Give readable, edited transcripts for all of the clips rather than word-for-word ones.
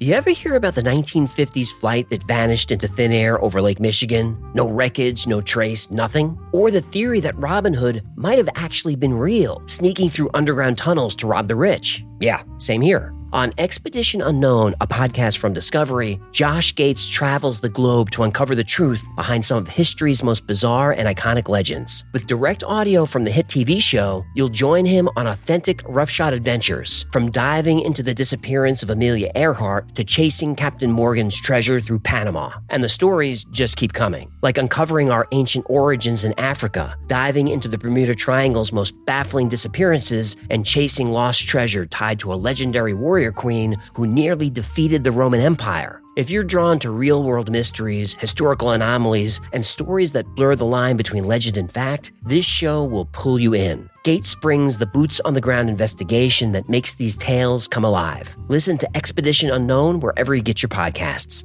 You ever hear about the 1950s flight that vanished into thin air over Lake Michigan? No wreckage, no trace, nothing? Or the theory that Robin Hood might have actually been real, sneaking through underground tunnels to rob the rich? Yeah, same here. On Expedition Unknown, a podcast from Discovery, Josh Gates travels the globe to uncover the truth behind some of history's most bizarre and iconic legends. With direct audio from the hit TV show, you'll join him on authentic roughshod adventures, from diving into the disappearance of Amelia Earhart to chasing Captain Morgan's treasure through Panama. And the stories just keep coming, like uncovering our ancient origins in Africa, diving into the Bermuda Triangle's most baffling disappearances, and chasing lost treasure tied to a legendary warrior queen who nearly defeated the Roman Empire. If you're drawn to real-world mysteries, historical anomalies, and stories that blur the line between legend and fact, this show will pull you in. Gates brings the boots-on-the-ground investigation that makes these tales come alive. Listen to Expedition Unknown wherever you get your podcasts.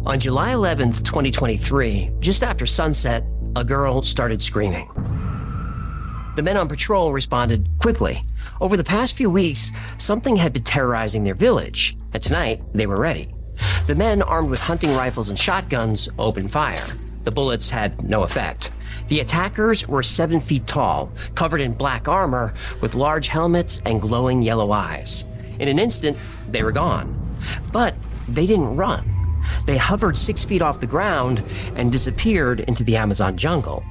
On July 11th, 2023, just after sunset, a girl started screaming. The men on patrol responded quickly. Over the past few weeks, something had been terrorizing their village, and tonight they were ready. The men, armed with hunting rifles and shotguns, opened fire. The bullets had no effect. The attackers were 7 feet tall, covered in black armor, with large helmets and glowing yellow eyes. In an instant, they were gone. But they didn't run. They hovered 6 feet off the ground and disappeared into the Amazon jungle.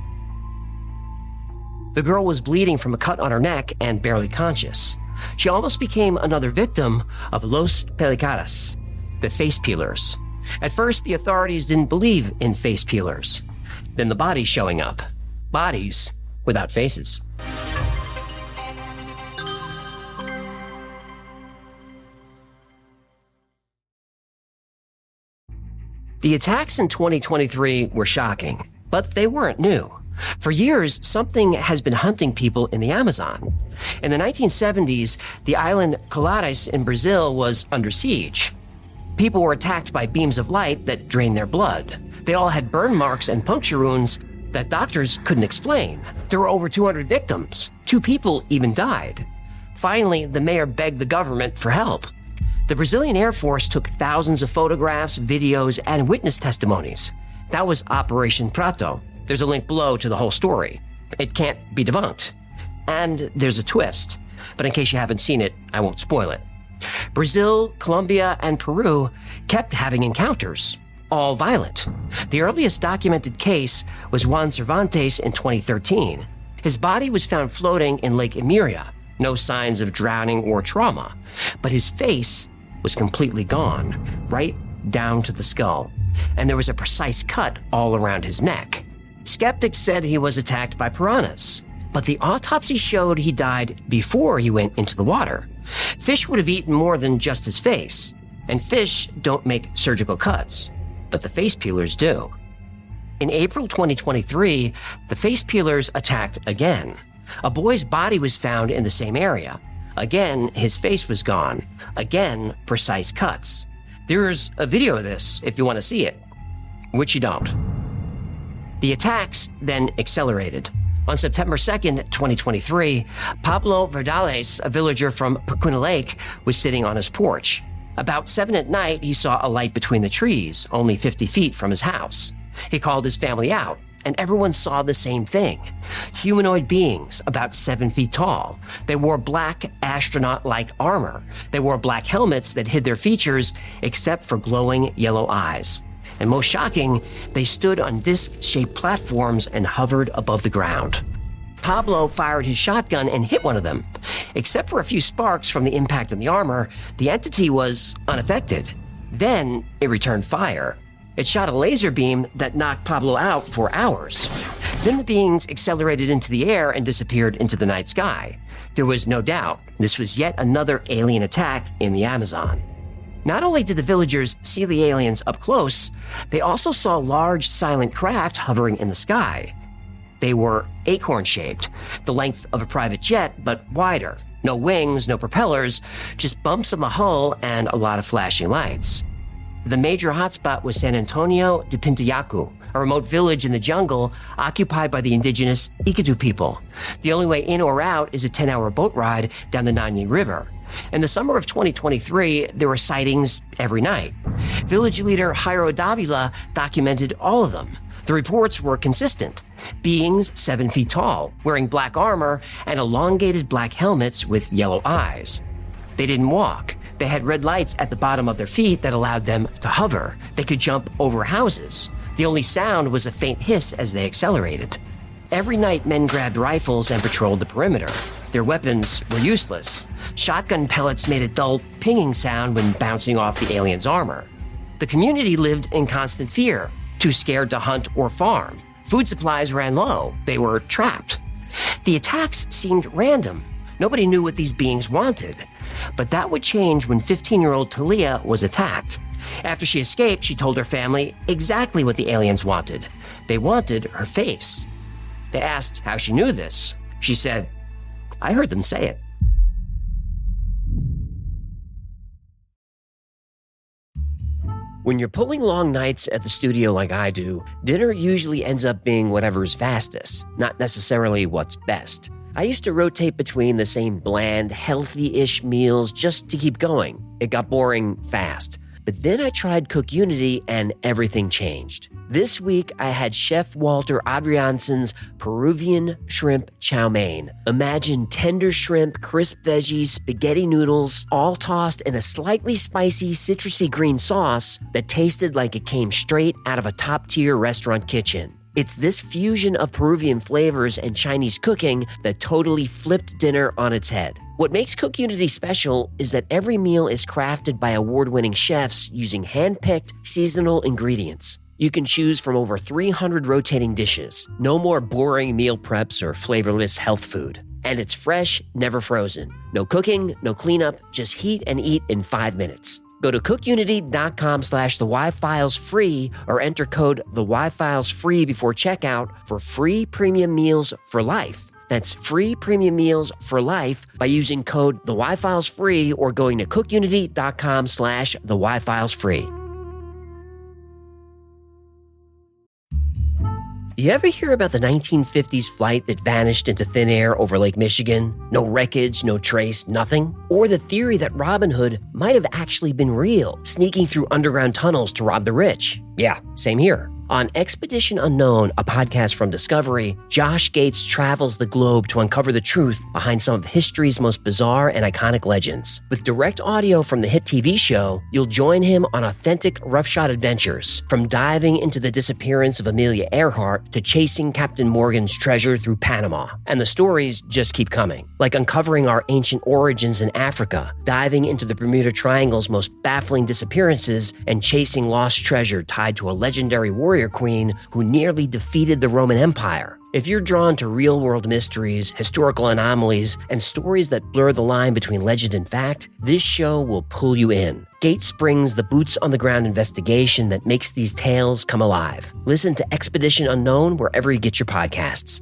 The girl was bleeding from a cut on her neck and barely conscious. She almost became another victim of Los Pelicaras, the face peelers. At first, the authorities didn't believe in face peelers. Then the bodies showing up. Bodies without faces. The attacks in 2023 were shocking, but they weren't new. For years, something has been hunting people in the Amazon. In the 1970s, the island Colares in Brazil was under siege. People were attacked by beams of light that drained their blood. They all had burn marks and puncture wounds that doctors couldn't explain. There were over 200 victims. 2 people even died. Finally, the mayor begged the government for help. The Brazilian Air Force took thousands of photographs, videos, and witness testimonies. That was Operation Prato. There's a link below to the whole story. It can't be debunked. And there's a twist, but in case you haven't seen it, I won't spoil it. Brazil, Colombia, and Peru kept having encounters, all violent. The earliest documented case was Juan Cervantes in 2013. His body was found floating in Lake Emeria. No signs of drowning or trauma, but his face was completely gone, right down to the skull, and there was a precise cut all around his neck. Skeptics said he was attacked by piranhas, but the autopsy showed he died before he went into the water. Fish would have eaten more than just his face, and fish don't make surgical cuts, but the face peelers do. In April 2023, the face peelers attacked again. A boy's body was found in the same area. Again, his face was gone. Again, precise cuts. There's a video of this if you want to see it, which you don't. The attacks then accelerated. On September 2nd, 2023, Pablo Verdales, a villager from Pequina Lake, was sitting on his porch. About 7 at night, he saw a light between the trees, only 50 feet from his house. He called his family out, and everyone saw the same thing. Humanoid beings, about 7 feet tall. They wore black astronaut-like armor. They wore black helmets that hid their features except for glowing yellow eyes. And most shocking, they stood on disc-shaped platforms and hovered above the ground. Pablo fired his shotgun and hit one of them. Except for a few sparks from the impact on the armor, the entity was unaffected. Then it returned fire. It shot a laser beam that knocked Pablo out for hours. Then the beings accelerated into the air and disappeared into the night sky. There was no doubt this was yet another alien attack in the Amazon. Not only did the villagers see the aliens up close, they also saw large silent craft hovering in the sky. They were acorn-shaped, the length of a private jet, but wider. No wings, no propellers, just bumps on the hull and a lot of flashing lights. The major hotspot was San Antonio de Pintayacu, a remote village in the jungle occupied by the indigenous Ikitu people. The only way in or out is a 10-hour boat ride down the Nanyi River. In the summer of 2023, there were sightings every night. Village leader Jairo Davila documented all of them. The reports were consistent. Beings 7 feet tall, wearing black armor and elongated black helmets with yellow eyes. They didn't walk. They had red lights at the bottom of their feet that allowed them to hover. They could jump over houses. The only sound was a faint hiss as they accelerated. Every night, men grabbed rifles and patrolled the perimeter. Their weapons were useless. Shotgun pellets made a dull pinging sound when bouncing off the aliens' armor. The community lived in constant fear, too scared to hunt or farm. Food supplies ran low. They were trapped. The attacks seemed random. Nobody knew what these beings wanted. But that would change when 15-year-old Talia was attacked. After she escaped, she told her family exactly what the aliens wanted. They wanted her face. They asked how she knew this. She said, "I heard them say it." When you're pulling long nights at the studio like I do, dinner usually ends up being whatever's fastest, not necessarily what's best. I used to rotate between the same bland, healthy-ish meals just to keep going. It got boring fast. But then I tried CookUnity and everything changed. This week, I had Chef Walter Adrianson's Peruvian shrimp chow mein. Imagine tender shrimp, crisp veggies, spaghetti noodles, all tossed in a slightly spicy, citrusy green sauce that tasted like it came straight out of a top-tier restaurant kitchen. It's this fusion of Peruvian flavors and Chinese cooking that totally flipped dinner on its head. What makes CookUnity special is that every meal is crafted by award-winning chefs using hand-picked, seasonal ingredients. You can choose from over 300 rotating dishes. No more boring meal preps or flavorless health food. And it's fresh, never frozen. No cooking, no cleanup, just heat and eat in 5 minutes. Go to cookunity.com/thewifilesfree or enter code thewifilesfree before checkout for free premium meals for life. That's free premium meals for life by using code thewifilesfree or going to cookunity.com/thewifilesfree. You ever hear about the 1950s flight that vanished into thin air over Lake Michigan? No wreckage, no trace, nothing? Or the theory that Robin Hood might have actually been real, sneaking through underground tunnels to rob the rich? Yeah, same here. On Expedition Unknown, a podcast from Discovery, Josh Gates travels the globe to uncover the truth behind some of history's most bizarre and iconic legends. With direct audio from the hit TV show, you'll join him on authentic roughshod adventures, from diving into the disappearance of Amelia Earhart to chasing Captain Morgan's treasure through Panama. And the stories just keep coming, like uncovering our ancient origins in Africa, diving into the Bermuda Triangle's most baffling disappearances, and chasing lost treasure tied to a legendary warrior queen who nearly defeated the Roman Empire. If you're drawn to real-world mysteries, historical anomalies, and stories that blur the line between legend and fact, this show will pull you in. Gates brings the boots-on-the-ground investigation that makes these tales come alive. Listen to Expedition Unknown wherever you get your podcasts.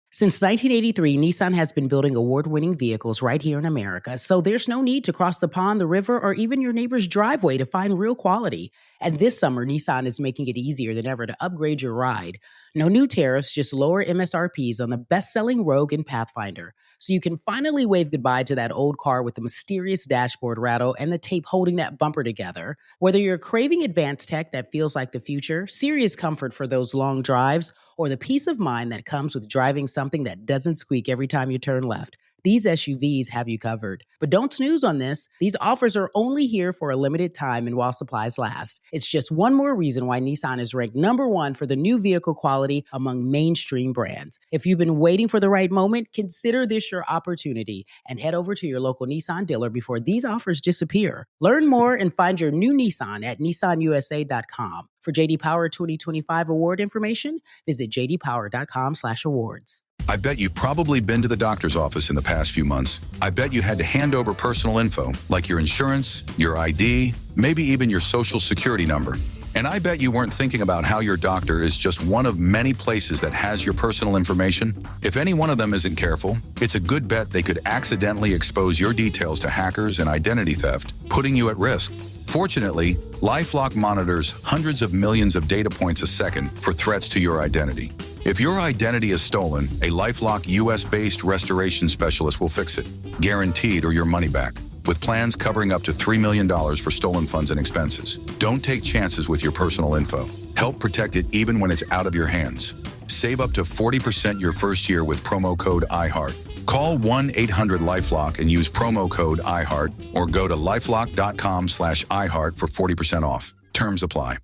Since 1983, Nissan has been building award-winning vehicles right here in America, so there's no need to cross the pond, the river, or even your neighbor's driveway to find real quality. And this summer, Nissan is making it easier than ever to upgrade your ride. No new tariffs, just lower MSRPs on the best-selling Rogue and Pathfinder. So you can finally wave goodbye to that old car with the mysterious dashboard rattle and the tape holding that bumper together. Whether you're craving advanced tech that feels like the future, serious comfort for those long drives, or the peace of mind that comes with driving something that doesn't squeak every time you turn left, these SUVs have you covered. But don't snooze on this. These offers are only here for a limited time and while supplies last. It's just one more reason why Nissan is ranked #1 for the new vehicle quality among mainstream brands. If you've been waiting for the right moment, consider this your opportunity and head over to your local Nissan dealer before these offers disappear. Learn more and find your new Nissan at nissanusa.com. For JD Power 2025 award information, visit jdpower.com/awards. I bet you've probably been to the doctor's office in the past few months. I bet you had to hand over personal info, like your insurance, your ID, maybe even your social security number. And I bet you weren't thinking about how your doctor is just one of many places that has your personal information. If any one of them isn't careful, it's a good bet they could accidentally expose your details to hackers and identity theft, putting you at risk. Fortunately, LifeLock monitors hundreds of millions of data points a second for threats to your identity. If your identity is stolen, a LifeLock US-based restoration specialist will fix it, guaranteed or your money back, with plans covering up to $3 million for stolen funds and expenses. Don't take chances with your personal info. Help protect it even when it's out of your hands. Save up to 40% your first year with promo code iHeart. Call 1-800-LifeLock and use promo code iHeart or go to lifelock.com/iHeart for 40% off. Terms apply.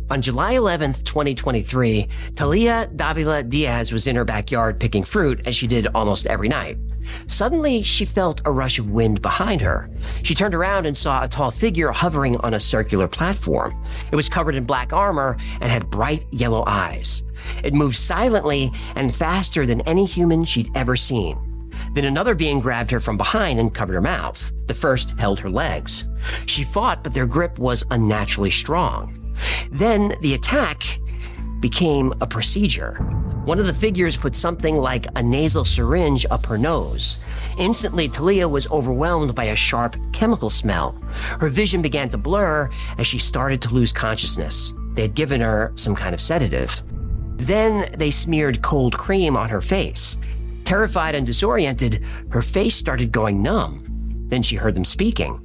On July 11th, 2023, Talia Davila Diaz was in her backyard picking fruit, as she did almost every night. Suddenly, she felt a rush of wind behind her. She turned around and saw a tall figure hovering on a circular platform. It was covered in black armor and had bright yellow eyes. It moved silently and faster than any human she'd ever seen. Then another being grabbed her from behind and covered her mouth. The first held her legs. She fought, but their grip was unnaturally strong. Then the attack became a procedure. One of the figures put something like a nasal syringe up her nose. Instantly, Talia was overwhelmed by a sharp chemical smell. Her vision began to blur as she started to lose consciousness. They had given her some kind of sedative. Then they smeared cold cream on her face. Terrified and disoriented, her face started going numb. Then she heard them speaking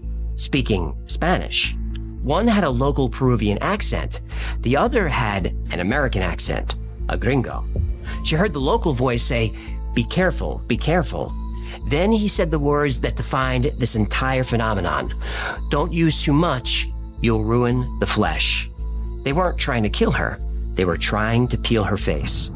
Spanish. One had a local Peruvian accent. The other had an American accent, a gringo. She heard the local voice say, "Be careful, be careful." Then he said the words that defined this entire phenomenon. "Don't use too much, you'll ruin the flesh." They weren't trying to kill her. They were trying to peel her face.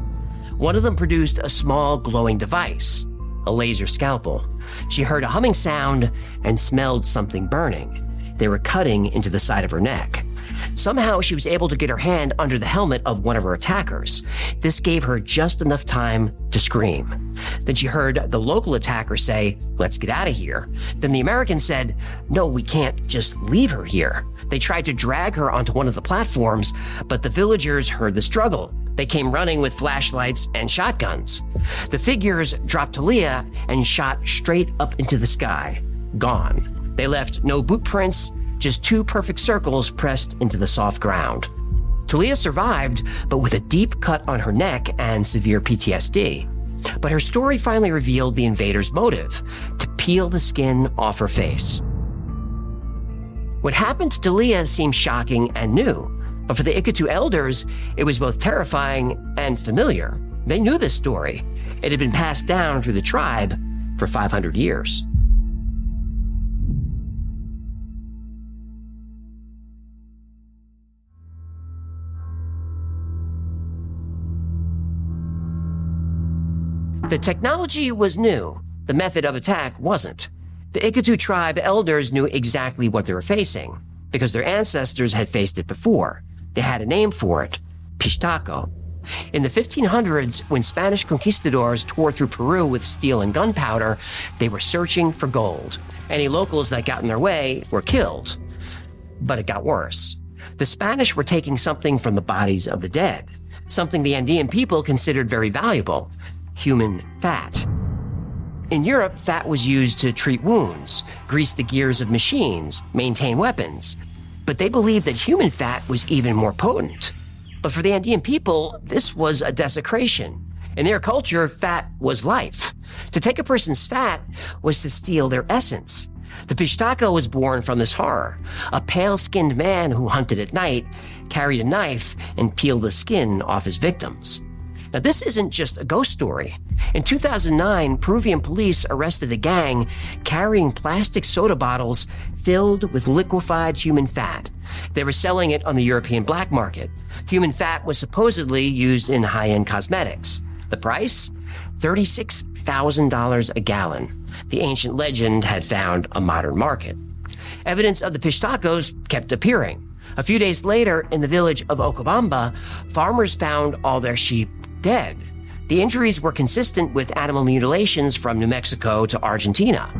One of them produced a small glowing device, a laser scalpel. She heard a humming sound and smelled something burning. They were cutting into the side of her neck. Somehow she was able to get her hand under the helmet of one of her attackers. This gave her just enough time to scream. Then she heard the local attacker say, "Let's get out of here." Then the American said, "No, we can't just leave her here." They tried to drag her onto one of the platforms, but the villagers heard the struggle. They came running with flashlights and shotguns. The figures dropped Talia and shot straight up into the sky. Gone. They left no boot prints, just two perfect circles pressed into the soft ground. Talia survived, but with a deep cut on her neck and severe PTSD. But her story finally revealed the invader's motive: to peel the skin off her face. What happened to Talia seemed shocking and new, but for the Ikitu elders, it was both terrifying and familiar. They knew this story. It had been passed down through the tribe for 500 years. The technology was new. The method of attack wasn't. The Ikitu tribe elders knew exactly what they were facing because their ancestors had faced it before. They had a name for it: Pishtaco. In the 1500s, when Spanish conquistadors tore through Peru with steel and gunpowder, they were searching for gold. Any locals that got in their way were killed. But it got worse. The Spanish were taking something from the bodies of the dead, something the Andean people considered very valuable: human fat. In Europe, fat was used to treat wounds, grease the gears of machines, maintain weapons. But they believed that human fat was even more potent. But for the Andean people, this was a desecration. In their culture, fat was life. To take a person's fat was to steal their essence. The Pishtaco was born from this horror. A pale-skinned man who hunted at night carried a knife and peeled the skin off his victims. Now, this isn't just a ghost story. In 2009, Peruvian police arrested a gang carrying plastic soda bottles filled with liquefied human fat. They were selling it on the European black market. Human fat was supposedly used in high-end cosmetics. The price? $36,000 a gallon. The ancient legend had found a modern market. Evidence of the Pishtacos kept appearing. A few days later, in the village of Ocobamba, farmers found all their sheep dead. The injuries were consistent with animal mutilations from New Mexico to Argentina.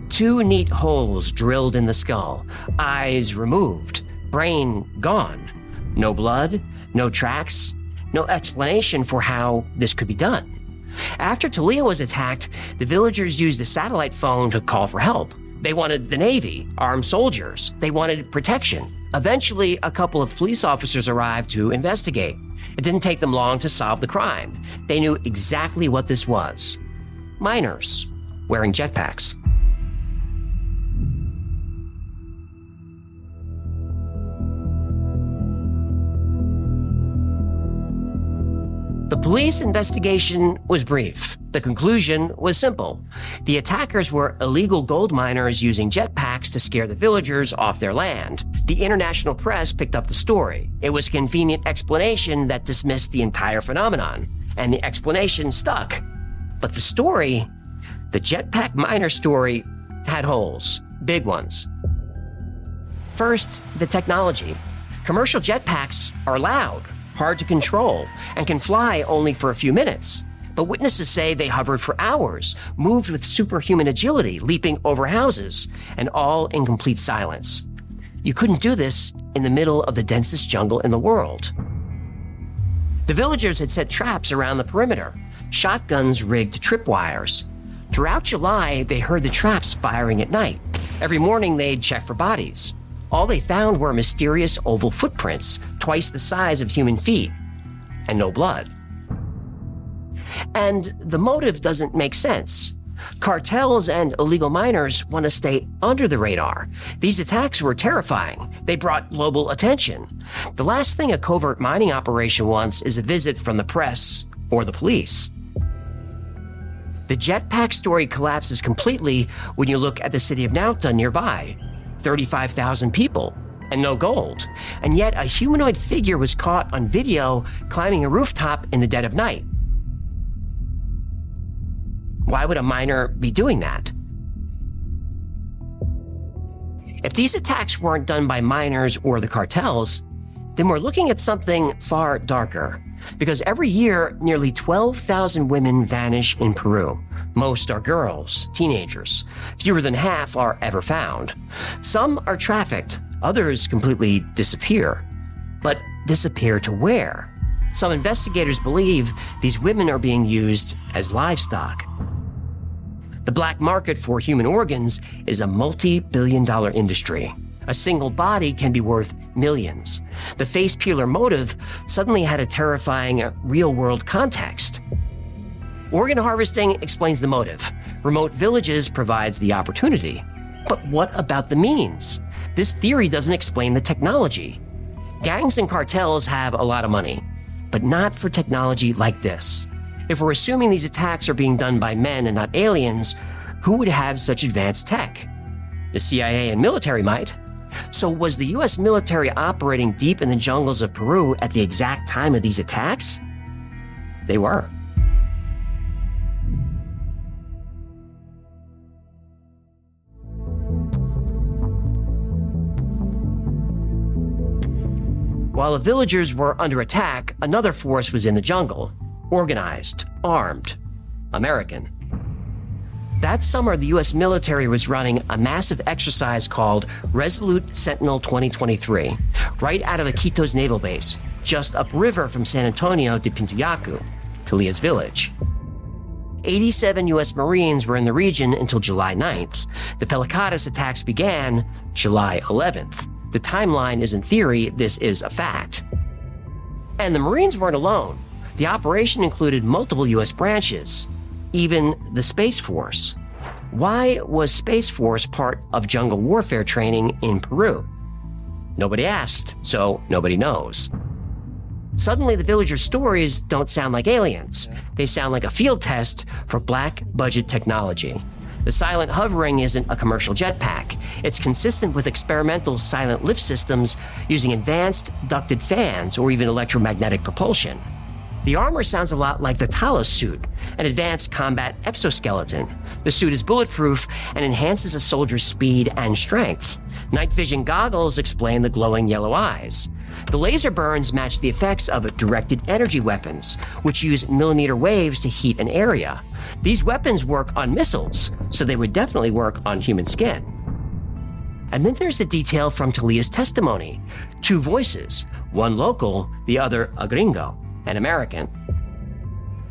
2 neat holes drilled in the skull, eyes removed, brain gone. No blood, no tracks, no explanation for how this could be done. After Talia was attacked, the villagers used a satellite phone to call for help. They wanted the Navy, armed soldiers. They wanted protection. Eventually, a couple of police officers arrived to investigate. It didn't take them long to solve the crime. They knew exactly what this was. Miners wearing jetpacks. The police investigation was brief. The conclusion was simple. The attackers were illegal gold miners using jetpacks to scare the villagers off their land. The international press picked up the story. It was a convenient explanation that dismissed the entire phenomenon, and the explanation stuck. But the story, the jetpack miner story, had holes, big ones. First, the technology. Commercial jetpacks are loud, hard to control, and can fly only for a few minutes. But witnesses say they hovered for hours, moved with superhuman agility, leaping over houses, and all in complete silence. You couldn't do this in the middle of the densest jungle in the world. The villagers had set traps around the perimeter, shotguns rigged to tripwires. Throughout July, they heard the traps firing at night. Every morning, they'd check for bodies. All they found were mysterious oval footprints, twice the size of human feet, and no blood. And the motive doesn't make sense. Cartels and illegal miners want to stay under the radar. These attacks were terrifying. They brought global attention. The last thing a covert mining operation wants is a visit from the press or the police. The jetpack story collapses completely when you look at the city of Nauta nearby. 35,000 people, and no gold. And yet a humanoid figure was caught on video climbing a rooftop in the dead of night. Why would a miner be doing that? If these attacks weren't done by miners or the cartels, then we're looking at something far darker. Because every year, nearly 12,000 women vanish in Peru. Most are girls, teenagers. Fewer than half are ever found. Some are trafficked, others completely disappear. But disappear to where? Some investigators believe these women are being used as livestock. The black market for human organs is a multi-billion-dollar industry. A single body can be worth millions. The face peeler motive suddenly had a terrifying real-world context. Organ harvesting explains the motive. Remote villages provides the opportunity. But what about the means? This theory doesn't explain the technology. Gangs and cartels have a lot of money, but not for technology like this. If we're assuming these attacks are being done by men and not aliens, who would have such advanced tech? The CIA and military might. So was the US military operating deep in the jungles of Peru at the exact time of these attacks? They were. While the villagers were under attack, another force was in the jungle. Organized, armed, American. That summer, the US military was running a massive exercise called Resolute Sentinel 2023, right out of Ikitu's naval base, just upriver from San Antonio de Pintuyacu, Talia's village. 87 US Marines were in the region until July 9th. The Pelicadas attacks began July 11th. The timeline is in theory, this is a fact. And the Marines weren't alone. The operation included multiple US branches, even the Space Force. Why was Space Force part of jungle warfare training in Peru? Nobody asked, so nobody knows. Suddenly, the villagers' stories don't sound like aliens. They sound like a field test for black budget technology. The silent hovering isn't a commercial jetpack. It's consistent with experimental silent lift systems using advanced ducted fans or even electromagnetic propulsion. The armor sounds a lot like the Talos suit, an advanced combat exoskeleton. The suit is bulletproof and enhances a soldier's speed and strength. Night vision goggles explain the glowing yellow eyes. The laser burns match the effects of directed energy weapons, which use millimeter waves to heat an area. These weapons work on missiles, so they would definitely work on human skin. And then there's the detail from Talia's testimony. 2 voices, one local, the other a gringo, an American.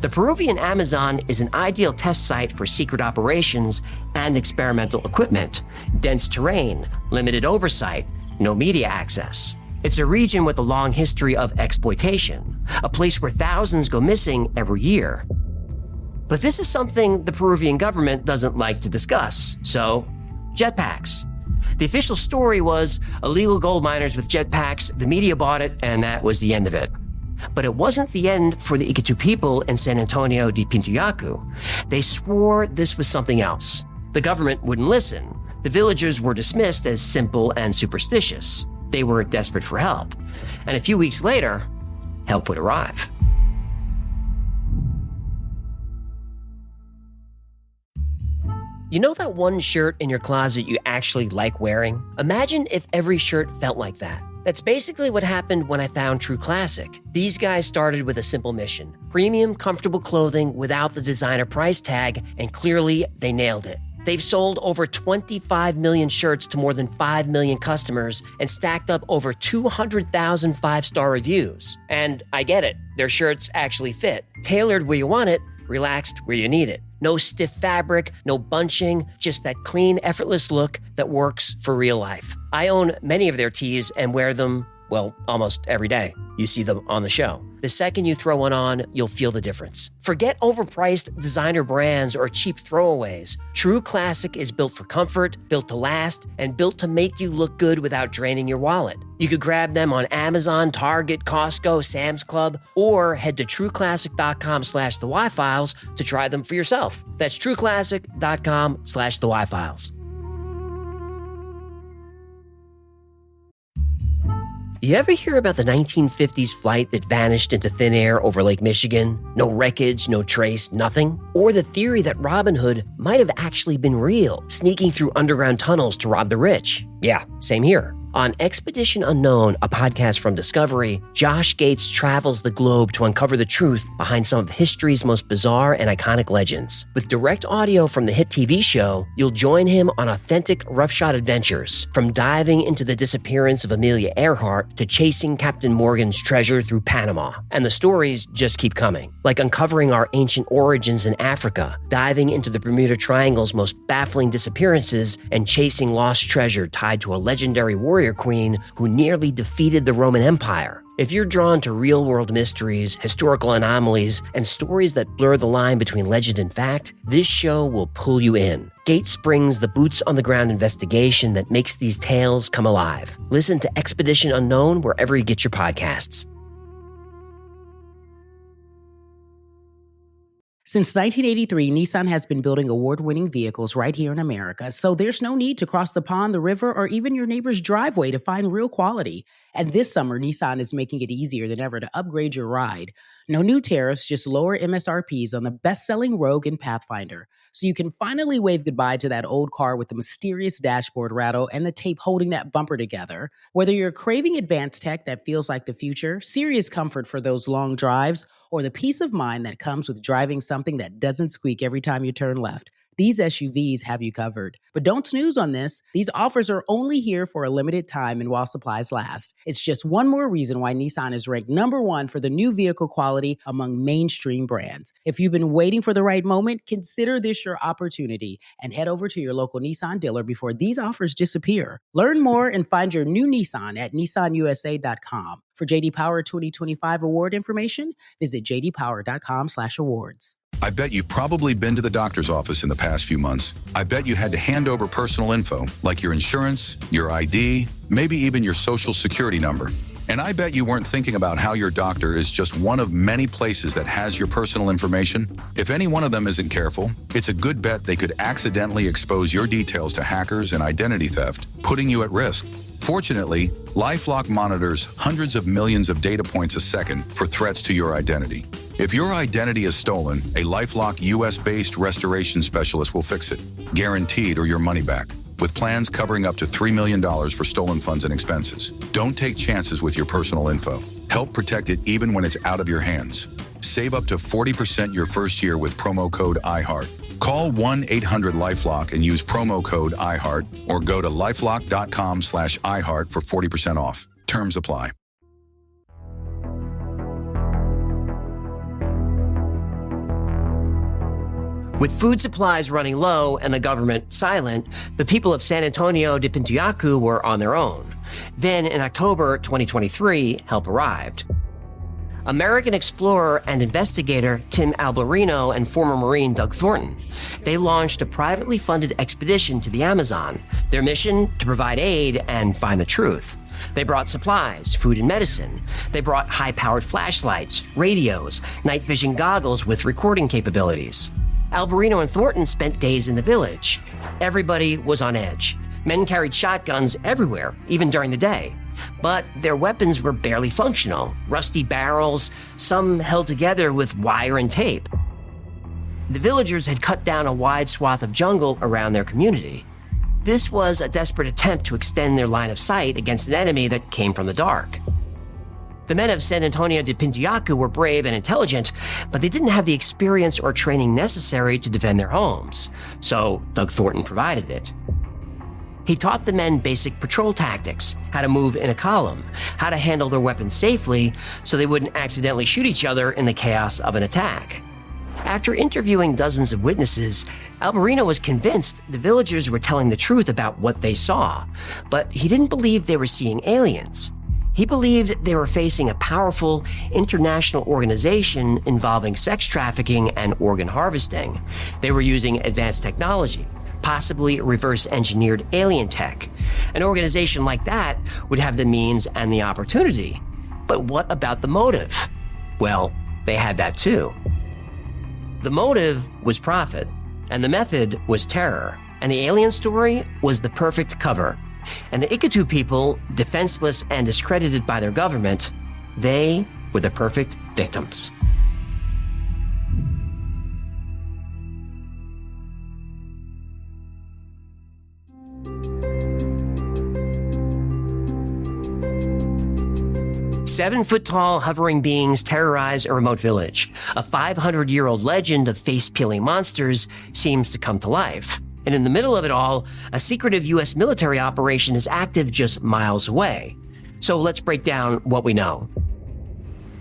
The Peruvian Amazon is an ideal test site for secret operations and experimental equipment. Dense terrain, limited oversight, no media access. It's a region with a long history of exploitation, a place where thousands go missing every year. But this is something the Peruvian government doesn't like to discuss, so jetpacks. The official story was illegal gold miners with jetpacks, the media bought it, and that was the end of it. But it wasn't the end for the Ikitu people in San Antonio de Pintuyacu. They swore this was something else. The government wouldn't listen. The villagers were dismissed as simple and superstitious. They were desperate for help. And a few weeks later, help would arrive. You know that one shirt in your closet you actually like wearing? Imagine if every shirt felt like that. That's basically what happened when I found True Classic. These guys started with a simple mission: premium, comfortable clothing without the designer price tag, and clearly they nailed it. They've sold over 25 million shirts to more than 5 million customers and stacked up over 200,000 five-star reviews. And I get it, their shirts actually fit. Tailored where you want it, relaxed where you need it. No stiff fabric, no bunching, just that clean, effortless look that works for real life. I own many of their tees and wear them, well, almost every day. You see them on the show. The second you throw one on, you'll feel the difference. Forget overpriced designer brands or cheap throwaways. True Classic is built for comfort, built to last, and built to make you look good without draining your wallet. You could grab them on Amazon, Target, Costco, Sam's Club, or head to trueclassic.com/the-Wi-Files to try them for yourself. That's trueclassic.com/the-Wi-Files. You ever hear about the 1950s flight that vanished into thin air over Lake Michigan? No wreckage, no trace, nothing? Or the theory that Robin Hood might have actually been real, sneaking through underground tunnels to rob the rich? Yeah, same here. On Expedition Unknown, a podcast from Discovery, Josh Gates travels the globe to uncover the truth behind some of history's most bizarre and iconic legends. With direct audio from the hit TV show, you'll join him on authentic roughshod adventures, from diving into the disappearance of Amelia Earhart to chasing Captain Morgan's treasure through Panama. And the stories just keep coming, like uncovering our ancient origins in Africa, diving into the Bermuda Triangle's most baffling disappearances, and chasing lost treasure tied to a legendary warrior queen who nearly defeated the Roman Empire. If you're drawn to real-world mysteries, historical anomalies, and stories that blur the line between legend and fact, this show will pull you in. Gates brings the boots-on-the-ground investigation that makes these tales come alive. Listen to Expedition Unknown wherever you get your podcasts. Since 1983, Nissan has been building award-winning vehicles right here in America, so there's no need to cross the pond, the river, or even your neighbor's driveway to find real quality. And this summer, Nissan is making it easier than ever to upgrade your ride. No new tariffs, just lower MSRPs on the best-selling Rogue and Pathfinder, so you can finally wave goodbye to that old car with the mysterious dashboard rattle and the tape holding that bumper together. Whether you're craving advanced tech that feels like the future, serious comfort for those long drives, or the peace of mind that comes with driving something that doesn't squeak every time you turn left, these SUVs have you covered. But don't snooze on this. These offers are only here for a limited time and while supplies last. It's just one more reason why Nissan is ranked #1 for the new vehicle quality among mainstream brands. If you've been waiting for the right moment, consider this your opportunity and head over to your local Nissan dealer before these offers disappear. Learn more and find your new Nissan at nissanusa.com. For JD Power 2025 award information, visit jdpower.com/awards. I bet you've probably been to the doctor's office in the past few months. I bet you had to hand over personal info, like your insurance, your ID, maybe even your social security number. And I bet you weren't thinking about how your doctor is just one of many places that has your personal information. If any one of them isn't careful, it's a good bet they could accidentally expose your details to hackers and identity theft, putting you at risk. Fortunately, LifeLock monitors hundreds of millions of data points a second for threats to your identity. If your identity is stolen, a LifeLock US-based restoration specialist will fix it, guaranteed or your money back, with plans covering up to $3 million for stolen funds and expenses. Don't take chances with your personal info. Help protect it even when it's out of your hands. Save up to 40% your first year with promo code iHeart. Call 1-800-LifeLock and use promo code iHeart, or go to lifelock.com/iHeart for 40% off. Terms apply. With food supplies running low and the government silent, the people of San Antonio de Pishtaco were on their own. Then, in October 2023, help arrived. American explorer and investigator Tim Alberino and former Marine Doug Thornton. They launched a privately funded expedition to the Amazon. Their mission, to provide aid and find the truth. They brought supplies, food and medicine. They brought high-powered flashlights, radios, night vision goggles with recording capabilities. Alberino and Thornton spent days in the village. Everybody was on edge. Men carried shotguns everywhere, even during the day. But their weapons were barely functional. Rusty barrels, some held together with wire and tape. The villagers had cut down a wide swath of jungle around their community. This was a desperate attempt to extend their line of sight against an enemy that came from the dark. The men of San Antonio de Pishtaco were brave and intelligent, but they didn't have the experience or training necessary to defend their homes. So Doug Thornton provided it. He taught the men basic patrol tactics, how to move in a column, how to handle their weapons safely so they wouldn't accidentally shoot each other in the chaos of an attack. After interviewing dozens of witnesses, Alberino was convinced the villagers were telling the truth about what they saw, but he didn't believe they were seeing aliens. He believed they were facing a powerful international organization involving sex trafficking and organ harvesting. They were using advanced technology, possibly reverse-engineered alien tech. An organization like that would have the means and the opportunity. But what about the motive? Well, they had that too. The motive was profit, and the method was terror, and the alien story was the perfect cover. And the Ikitu people, defenseless and discredited by their government, they were the perfect victims. Seven-foot-tall hovering beings terrorize a remote village. A 500-year-old legend of face-peeling monsters seems to come to life. And in the middle of it all, a secretive U.S. military operation is active just miles away. So let's break down what we know.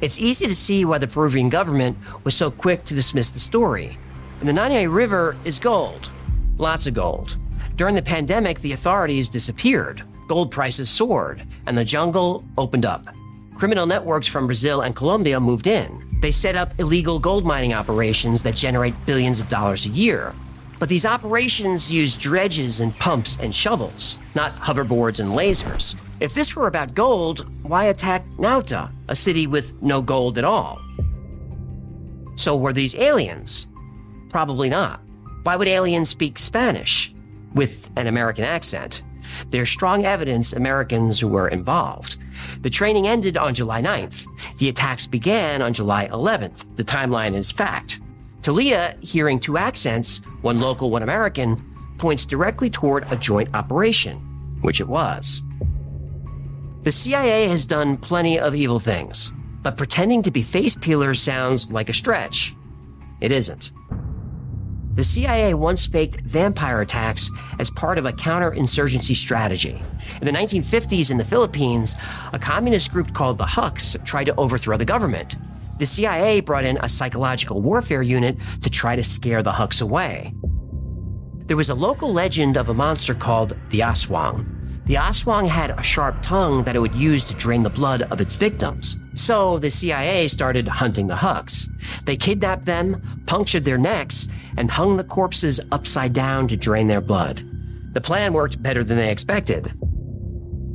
It's easy to see why the Peruvian government was so quick to dismiss the story. And the Nanay River is gold. Lots of gold. During the pandemic, the authorities disappeared. Gold prices soared, and the jungle opened up. Criminal networks from Brazil and Colombia moved in. They set up illegal gold mining operations that generate billions of dollars a year. But these operations use dredges and pumps and shovels, not hoverboards and lasers. If this were about gold, why attack Nauta, a city with no gold at all? So were these aliens? Probably not. Why would aliens speak Spanish with an American accent? There's strong evidence Americans were involved. The training ended on July 9th. The attacks began on July 11th. The timeline is fact. Talia, hearing two accents, one local, one American, points directly toward a joint operation, which it was. The CIA has done plenty of evil things, but pretending to be face peelers sounds like a stretch. It isn't. The CIA once faked vampire attacks as part of a counterinsurgency strategy. In the 1950s in the Philippines, a communist group called the Huks tried to overthrow the government. The CIA brought in a psychological warfare unit to try to scare the Huks away. There was a local legend of a monster called the Aswang. The Aswang had a sharp tongue that it would use to drain the blood of its victims. So the CIA started hunting the Huks. They kidnapped them, punctured their necks, and hung the corpses upside down to drain their blood. The plan worked better than they expected.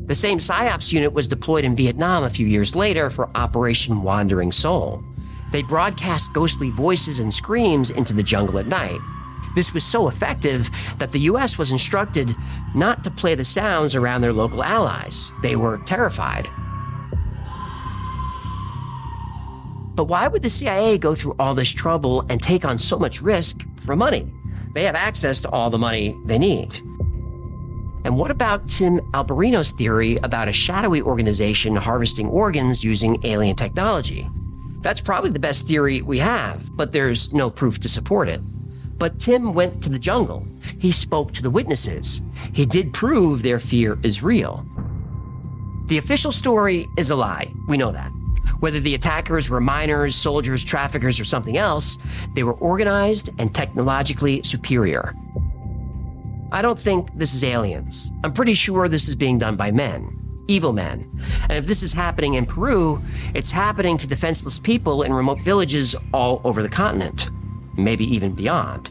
The same PSYOPs unit was deployed in Vietnam a few years later for Operation Wandering Soul. They broadcast ghostly voices and screams into the jungle at night. This was so effective that the U.S. was instructed not to play the sounds around their local allies. They were terrified. But why would the CIA go through all this trouble and take on so much risk for money? They have access to all the money they need. And what about Tim Alberino's theory about a shadowy organization harvesting organs using alien technology? That's probably the best theory we have, but there's no proof to support it. But Tim went to the jungle. He spoke to the witnesses. He did prove their fear is real. The official story is a lie. We know that. Whether the attackers were miners, soldiers, traffickers, or something else, they were organized and technologically superior. I don't think this is aliens. I'm pretty sure this is being done by men. Evil men. And if this is happening in Peru, it's happening to defenseless people in remote villages all over the continent, maybe even beyond.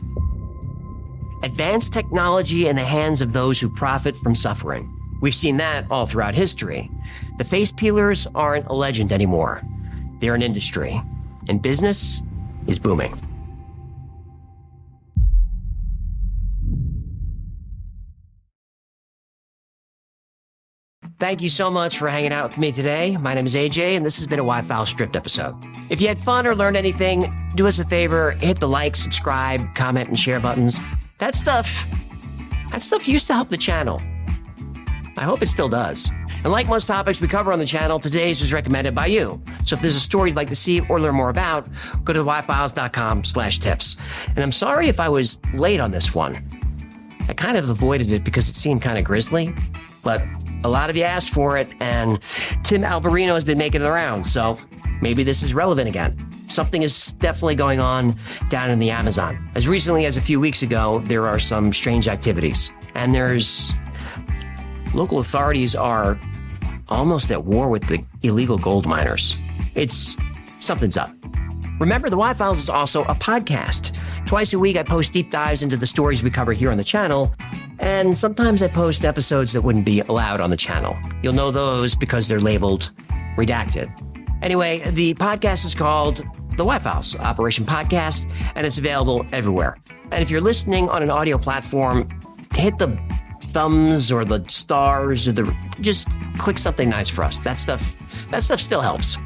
Advanced technology in the hands of those who profit from suffering. We've seen that all throughout history. The face peelers aren't a legend anymore. They're an industry, and business is booming. Thank you so much for hanging out with me today. My name is AJ, and this has been a Wi-Fi Stripped episode. If you had fun or learned anything, do us a favor, hit the like, subscribe, comment, and share buttons. That stuff used to help the channel. I hope it still does. And like most topics we cover on the channel, today's was recommended by you. So if there's a story you'd like to see or learn more about, go to thewifiles.com/tips. And I'm sorry if I was late on this one. I kind of avoided it because it seemed kind of grisly, but a lot of you asked for it, and Tim Alberino has been making it around, so maybe this is relevant again. Something is definitely going on down in the Amazon. As recently as a few weeks ago, there are some strange activities, and local authorities are almost at war with the illegal gold miners. Something's up. Remember, the Y-Files is also a podcast. Twice a week, I post deep dives into the stories we cover here on the channel, and sometimes I post episodes that wouldn't be allowed on the channel. You'll know those because they're labeled redacted. Anyway, the podcast is called The Y-Files, Operation Podcast, and it's available everywhere. And if you're listening on an audio platform, hit the thumbs or the stars or just click something nice for us. That stuff still helps.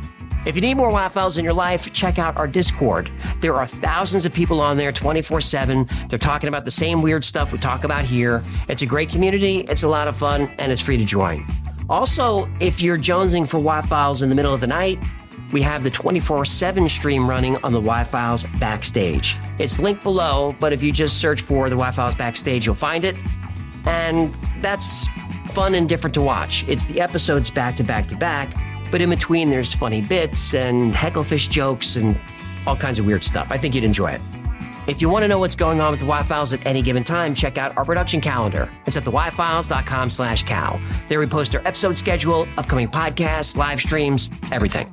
If you need more Y-Files in your life, check out our Discord. There are thousands of people on there 24/7. They're talking about the same weird stuff we talk about here. It's a great community, it's a lot of fun, and it's free to join. Also, if you're jonesing for Y-Files in the middle of the night, we have the 24/7 stream running on the Y-Files Backstage. It's linked below, but if you just search for the Y-Files Backstage, you'll find it. And that's fun and different to watch. It's the episodes back to back to back, but in between there's funny bits and hecklefish jokes and all kinds of weird stuff. I think you'd enjoy it. If you want to know what's going on with the Y-Files at any given time, check out our production calendar. It's at thewifiles.com/cal. There we post our episode schedule, upcoming podcasts, live streams, everything.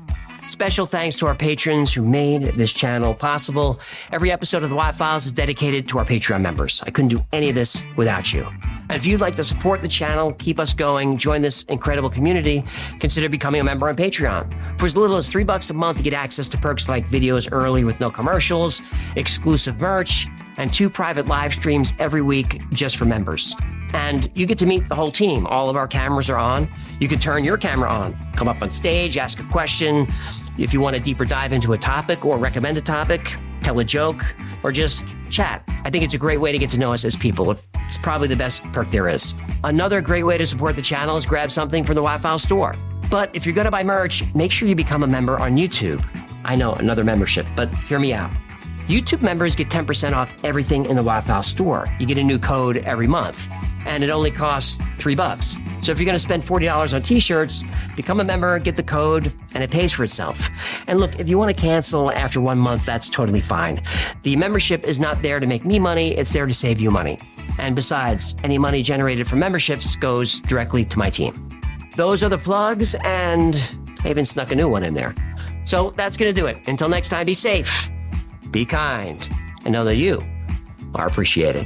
Special thanks to our patrons who made this channel possible. Every episode of the Y-Files is dedicated to our Patreon members. I couldn't do any of this without you. And if you'd like to support the channel, keep us going, join this incredible community, consider becoming a member on Patreon. For as little as $3 a month, you get access to perks like videos early with no commercials, exclusive merch, and 2 private live streams every week just for members. And you get to meet the whole team. All of our cameras are on. You can turn your camera on, come up on stage, ask a question. If you want to deeper dive into a topic or recommend a topic, tell a joke, or just chat. I think it's a great way to get to know us as people. It's probably the best perk there is. Another great way to support the channel is grab something from the Y-Files store. But if you're going to buy merch, make sure you become a member on YouTube. I know, another membership, but hear me out. YouTube members get 10% off everything in the Y-Files store. You get a new code every month, and it only costs $3. So if you're going to spend $40 on t-shirts, become a member, get the code, and it pays for itself. And look, if you want to cancel after 1 month, that's totally fine. The membership is not there to make me money, it's there to save you money. And besides, any money generated from memberships goes directly to my team. Those are the plugs, and I even snuck a new one in there. So that's going to do it. Until next time, be safe, be kind, and know that you are appreciated.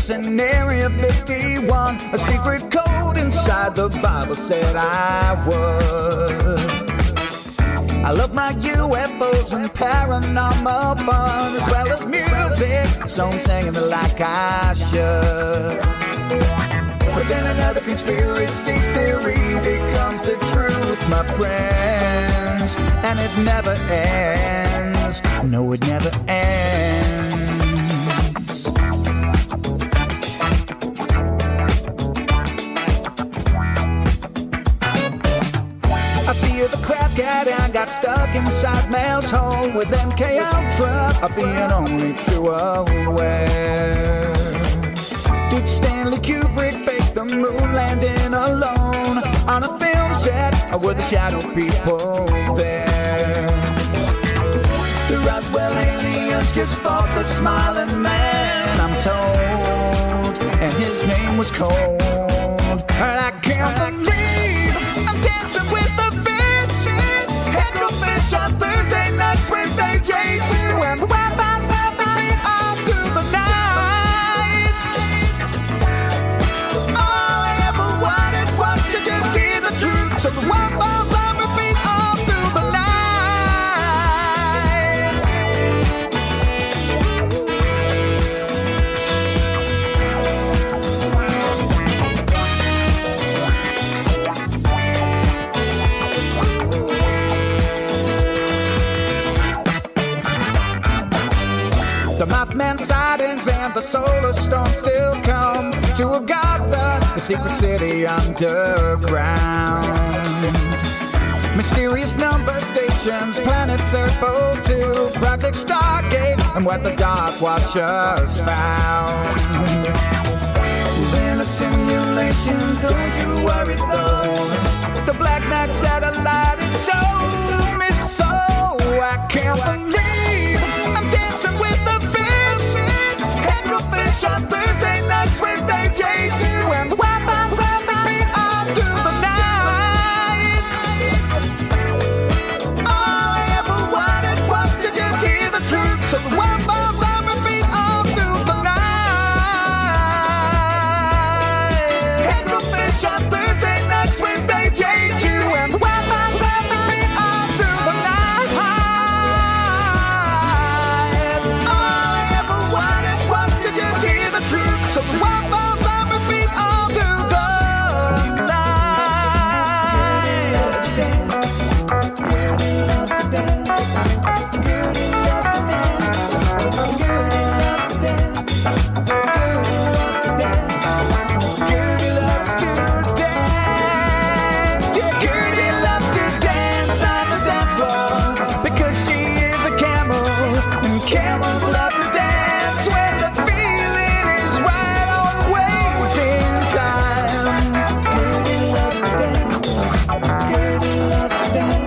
In Area 51, a secret code inside the Bible said I would. I love my UFOs and paranormal fun, as well as music, so I'm singing it like I should. But then another conspiracy theory becomes the truth, my friends, and it never ends. No, it never ends. scared and got stuck inside Mel's hole with MK Ultra being only 2 away. Did Stanley Kubrick fake the moon landing alone on a film set, or were the shadow people there? The Roswell aliens just fought the smiling man, I'm told, and his name was Cold. And I can't believe I'm dancing with the fish. Head of fish on Thursday nights with AJ2, and Wi-Fi's helping me all through the night. All I ever wanted was to just hear the truth, so the Wi-Fi's on repeat all through the night. The Mothman sightings and the solar storm still come to Agatha, the secret city underground. Mysterious number stations, planet Serpo 2, Project Stargate, and what the Dark Watchers found. In a simulation, don't you worry though. The Black Knight satellite, it told me so. I can't believe I'm dancing with the fish. Head of fish on Thursday nights with AJ2, and the Wi-Fi's on repeat all through the night. All I ever wanted was to just hear the truth, so the Wi-Fi's on repeat all through the night. Head of fish on Thursday nights with AJ2, and the Wi-Fi's on repeat all through the night. All I ever wanted was to just hear the truth, so the Wi-Fi's on repeat all through the Gertie loves to dance. Yeah, Gertie loves to dance on the dance floor because she is a camel, and camels love to dance when the feeling is right, always in time. Gertie loves to dance. Gertie loves to dance.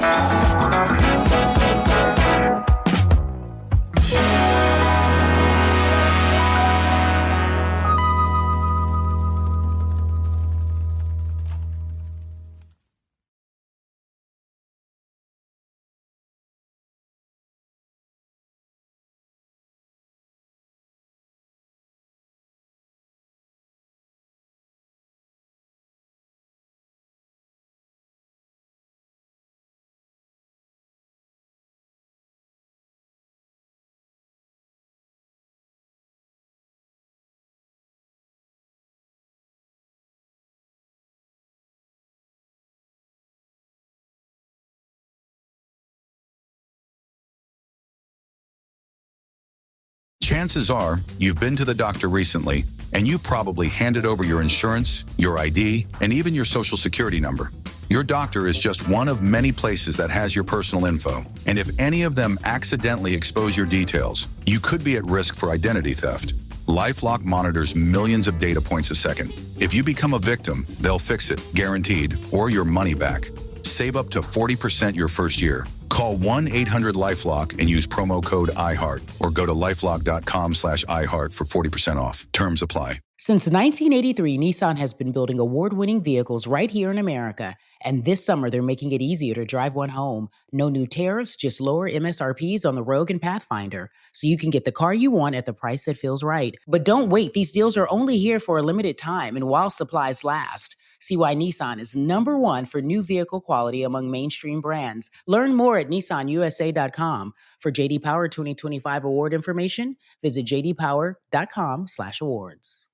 Chances are you've been to the doctor recently, and you probably handed over your insurance, your ID, and even your social security number. Your doctor is just one of many places that has your personal info, and if any of them accidentally expose your details, you could be at risk for identity theft. LifeLock monitors millions of data points a second. If you become a victim, they'll fix it, guaranteed, or your money back. Save up to 40% your first year. Call 1-800-LifeLock and use promo code iHeart, or go to lifelock.com/iHeart for 40% off. Terms apply. Since 1983, Nissan has been building award-winning vehicles right here in America, and this summer they're making it easier to drive one home. No new tariffs, just lower MSRPs on the Rogue and Pathfinder, so you can get the car you want at the price that feels right. But don't wait, these deals are only here for a limited time and while supplies last. See why Nissan is #1 for new vehicle quality among mainstream brands. Learn more at nissanusa.com. For JD Power 2025 award information, visit jdpower.com/awards.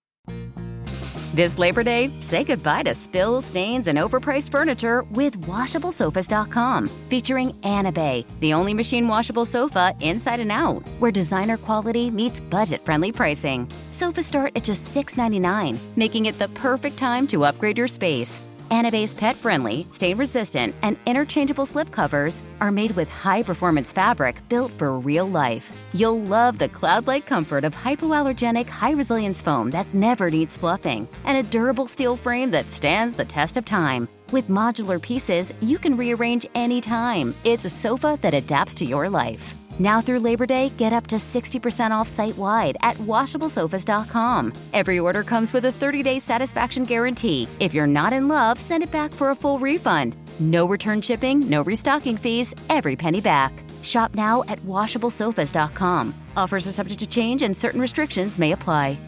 This Labor Day, say goodbye to spills, stains, and overpriced furniture with WashableSofas.com. Featuring Annabay, the only machine washable sofa inside and out, where designer quality meets budget-friendly pricing. Sofas start at just $6.99, making it the perfect time to upgrade your space. Anabe's pet-friendly, stain-resistant, and interchangeable slipcovers are made with high-performance fabric built for real life. You'll love the cloud-like comfort of hypoallergenic, high-resilience foam that never needs fluffing, and a durable steel frame that stands the test of time. With modular pieces, you can rearrange anytime. It's a sofa that adapts to your life. Now through Labor Day, get up to 60% off site-wide at WashableSofas.com. Every order comes with a 30-day satisfaction guarantee. If you're not in love, send it back for a full refund. No return shipping, no restocking fees, every penny back. Shop now at WashableSofas.com. Offers are subject to change and certain restrictions may apply.